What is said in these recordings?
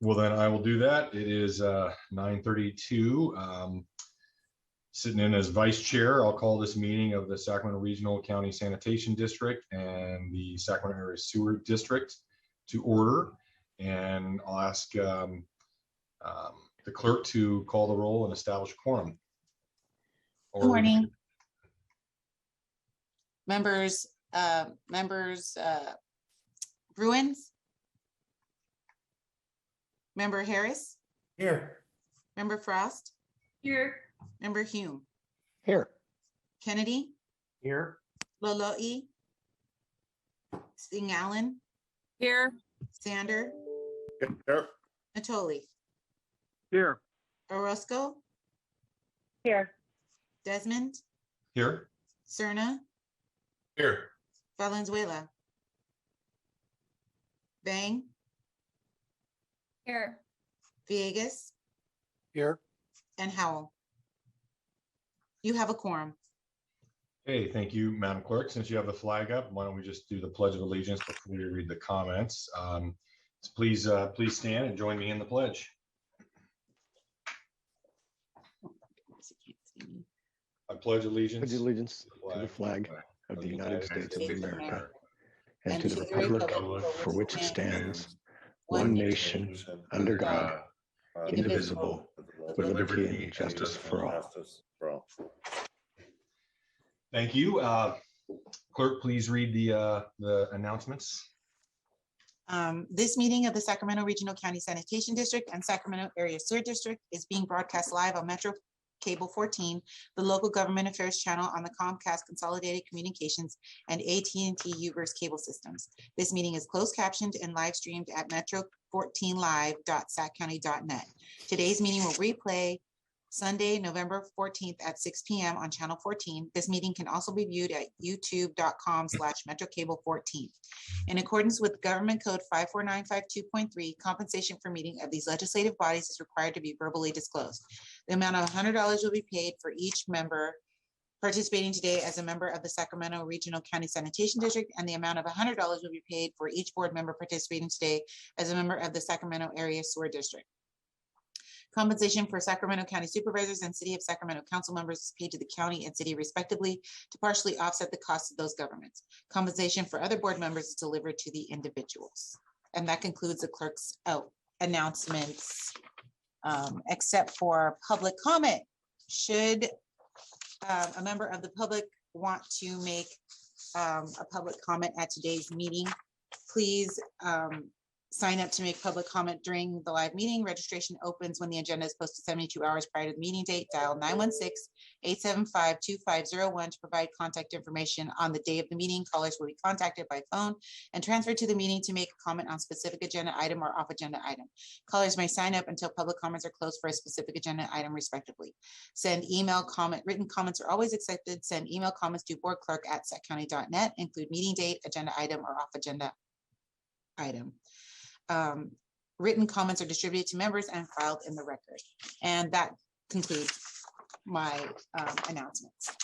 Well, then I will do that. It is 9:32. Sitting in as vice chair, I'll call this meeting of the Sacramento Regional County Sanitation District and the Sacramento Area Sewer District to order. And I'll ask the clerk to call the roll and establish a quorum. Good morning. Members Bruins, Member Harris, here. Member Frost, here. Member Hume, Here. Kennedy, Here. Lolo'i, Sting Allen, Here. Sander, Here. Natoli, Here. Orozco, Here. Desmond, Here. Cerna, Here. Valenzuela, Bang, Here. Villegas, Here. and Howell. You have a quorum. Hey, thank you, Madam Clerk. Since you have the flag up, why don't we just do the Pledge of Allegiance before we read the comments? So please stand and join me in the pledge. I pledge allegiance to the flag of the United States of America and to the republic for which it stands, one nation, under God, indivisible, with liberty and justice for all. Thank you. Clerk, please read the announcements. This meeting of the Sacramento Regional County Sanitation District and Sacramento Area Sewer District is being broadcast live on Metro Cable 14, the local government affairs channel on the Comcast Consolidated Communications and AT&T Uverse cable systems. This meeting is closed captioned and live streamed at metro14live.saccounty.net. Today's meeting will replay Sunday, November 14th at 6 p.m. on channel 14. This meeting can also be viewed at youtube.com/metrocable14. In accordance with Government Code 54952.3, compensation for meeting of these legislative bodies is required to be verbally disclosed. The amount of $100 will be paid for each member participating today as a member of the Sacramento Regional County Sanitation District, and the amount of $100 will be paid for each board member participating today as a member of the Sacramento Area Sewer District. Compensation for Sacramento County Supervisors and City of Sacramento Council members is paid to the county and city respectively to partially offset the costs of those governments. Compensation for other board members is delivered to the individuals. And that concludes the clerk's announcements, except for public comment. Should a member of the public want to make a public comment at today's meeting, please sign up to make public comment during the live meeting. Registration opens when the agenda is posted 72 hours prior to the meeting date. Dial 916-875-2501 to provide contact information on the day of the meeting. Callers will be contacted by phone and transferred to the meeting to make a comment on specific agenda item or off agenda item. Callers may sign up until public comments are closed for a specific agenda item respectively. Send email comment. Written comments are always accepted. Send email comments to boardclerk@saccounty.net. Include meeting date, agenda item, or off agenda item. Written comments are distributed to members and filed in the record. And that concludes my announcements.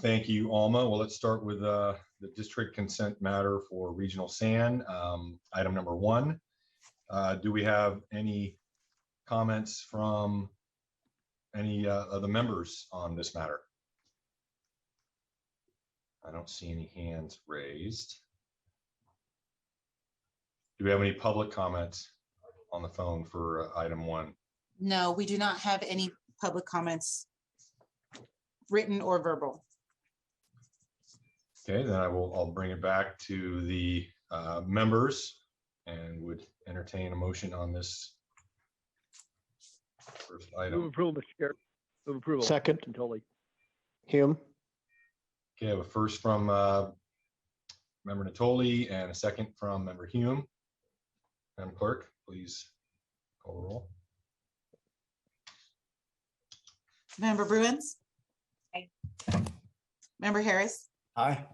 Thank you, Alma. Well, let's start with the district consent matter for Regional SAN. Item number 1. Do we have any comments from any of the members on this matter? I don't see any hands raised. Do we have any public comments on the phone for item 1? No, we do not have any public comments, written or verbal. Okay, then I'll bring it back to the members and would entertain a motion on this first item. Move approval, Mr. Chair. Move approval. Second. Totally. Hume. Okay, I have a first from Member Natoli and a second from Member Hume. Madam Clerk, please call the roll. Member Bruins? Aye. Member Harris? Aye.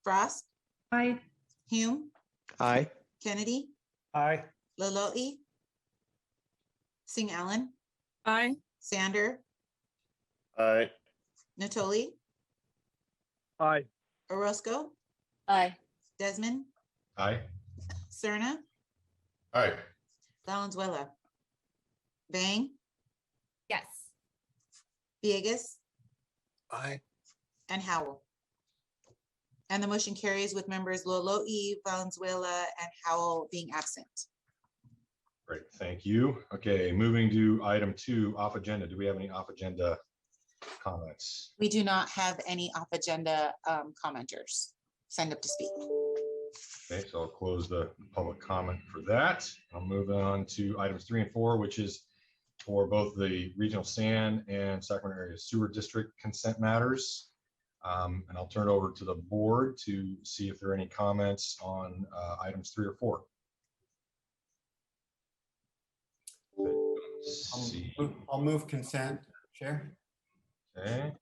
Frost? Aye. Hume? Aye. Kennedy? Aye. Lolo'i? Sing Allen? Aye. Sander? Aye. Natoli? Aye. Orozco? Aye. Desmond? Aye. Cerna? Aye. Valenzuela. Bang, Yes. Villegas, Aye. and Howell. And the motion carries with members Loloe, Valenzuela, and Howell being absent. Great, thank you. Okay, moving to item 2, off agenda. Do we have any off agenda comments? We do not have any off agenda commenters signed up to speak. Okay, so I'll close the public comment for that. I'll move on to items 3 and 4, which is for both the Regional Sand and Sacramento Area Sewer District consent matters. And I'll turn it over to the board to see if there are any comments on items 3 or 4. See. I'll move consent, Chair. Okay.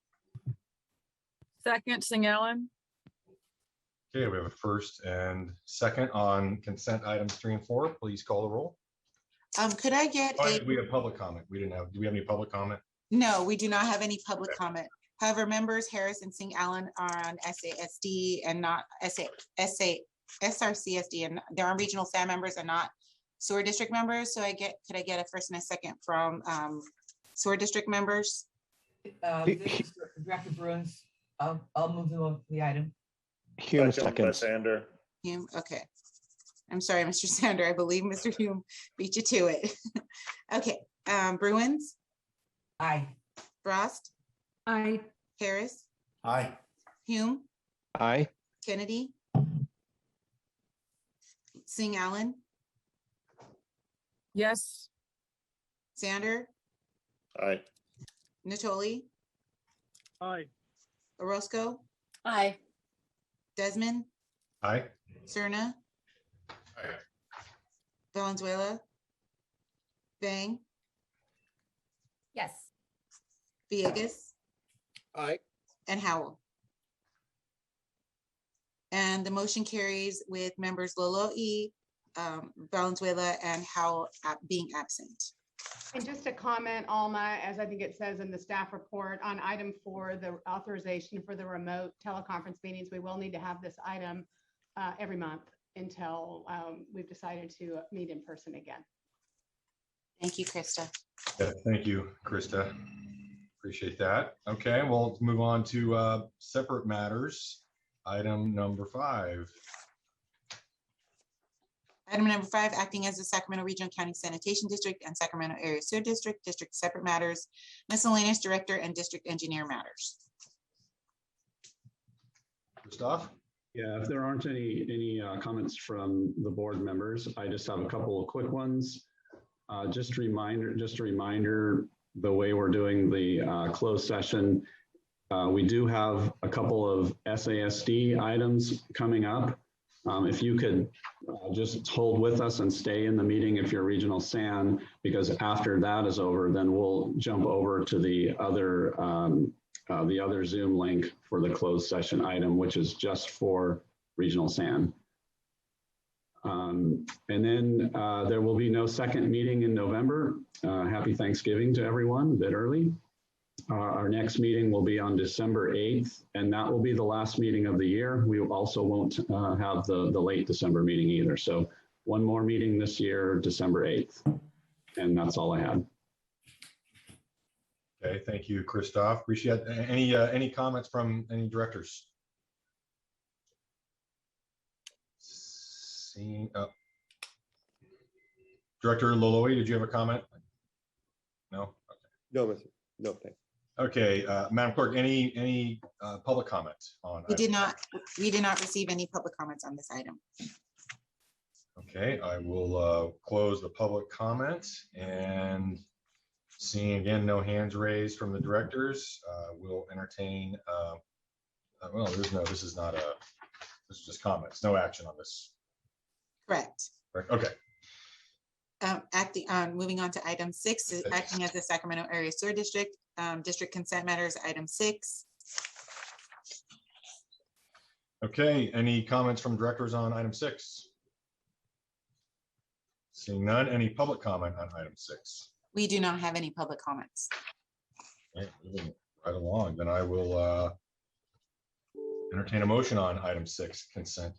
Second, Sing Allen. Okay, we have a first and second on consent items 3 and 4. Please call the roll. Could I get Oh, a, we have public comment. We didn't have, do we have any public comment? no, we do not have any public comment. However, members Harris and Sing Allen are on SASD and not SRCSD, and they're on regional SAM members and not sewer district members. So could I get a first and a second from sewer district members? This is Director Bruins. I'll move the item. Hume seconds. Sander. Hume, okay. I'm sorry, Mr. Sander. I believe Mr. Hume beat you to it. Okay, Bruins, Aye. Frost, Aye. Harris, Aye. Hume, Aye. Kennedy, Sing Allen, Yes. Sander, Aye. Natoli, Aye. Orozco, Aye. Desmond, Aye. Serna, Aye. Valenzuela, Bang, Yes. Villegas, Aye. and Howell. And the motion carries with members Loloe, Valenzuela, and Howell being absent. And just a comment, Alma, as I think it says in the staff report on item 4, the authorization for the remote teleconference meetings, we will need to have this item every month until we've decided to meet in person again. Thank you, Krista. Yeah, thank you, Krista. Appreciate that. Okay, well, let's move on to separate matters. Item number 5. Item number 5, acting as the Sacramento Regional County Sanitation District and Sacramento Area Sewer District, district separate matters, miscellaneous director and district engineer matters. Christoph? Yeah, if there aren't any comments from the board members, I just have a couple of quick ones. Just a reminder, the way we're doing the closed session, we do have a couple of SASD items coming up. If you could just hold with us and stay in the meeting if you're regional SAN, because after that is over, then we'll jump over to the other Zoom link for the closed session item, which is just for regional SAN. And then there will be no second meeting in November. Happy Thanksgiving to everyone, a bit early. Our next meeting will be on December 8th, and that will be the last meeting of the year. We also won't have the late December meeting either. So one more meeting this year, December 8th. And that's all I had. Okay, thank you, Christoph. Appreciate it. Any comments from any directors? Seeing, Director Loloe, did you have a comment? No? No, no, thanks. Okay, Madam Clerk, any public comments on? We did not receive any public comments on this item. Okay, I will close the public comments, and seeing again no hands raised from the directors, we'll entertain. Well, this is just comments, no action on this. Correct. Correct. Okay. Moving on to item 6, acting as the Sacramento Area Sewer District, district consent matters, item 6. Okay, any comments from directors on item 6? Seeing none, any public comment on item 6? We do not have any public comments. Okay, moving right along, then I will entertain a motion on item 6, consent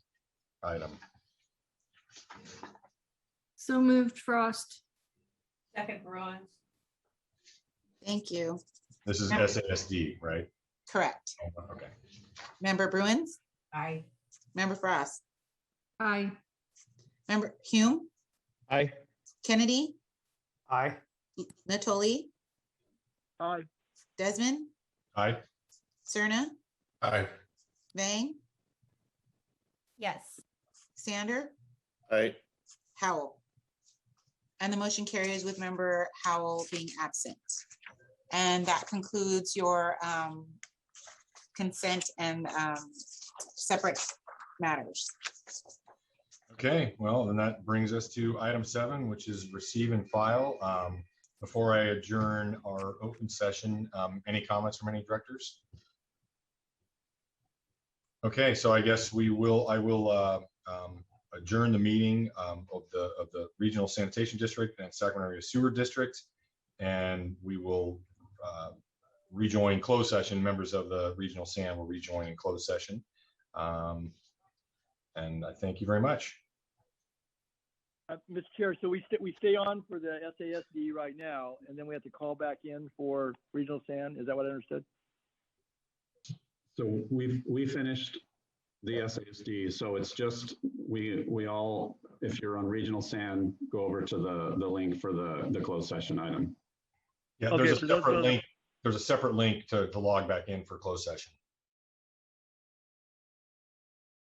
item. So moved, Frost. Second, Bruins. Thank you. This is SASD, right? Correct. Okay. Member Bruins, Aye. Member Frost, Aye. Member Hume, Aye. Kennedy, Aye. Natoli, Aye. Desmond, Aye. Cerna, Aye. Vang, Yes. Sander, Aye. Howell. And the motion carries with Member Howell being absent. And that concludes your consent and separate matters. Okay, well, then that brings us to item 7, which is receive and file. Before I adjourn our open session, any comments from any directors? Okay, so I guess I will adjourn the meeting of the Regional Sanitation District and Sacramento Area Sewer District, and we will rejoin closed session. Members of the Regional SAM will rejoin in closed session. And I thank you very much. Mr. Chair, so we stay on for the SASD right now, and then we have to call back in for Regional SAN. Is that what I understood? So we finished the SASD. So it's just, we all, if you're on Regional SAN, go over to the link for the closed session item. Yeah, Okay, there's a so those separate are the- link. There's a separate link to log back in for closed session.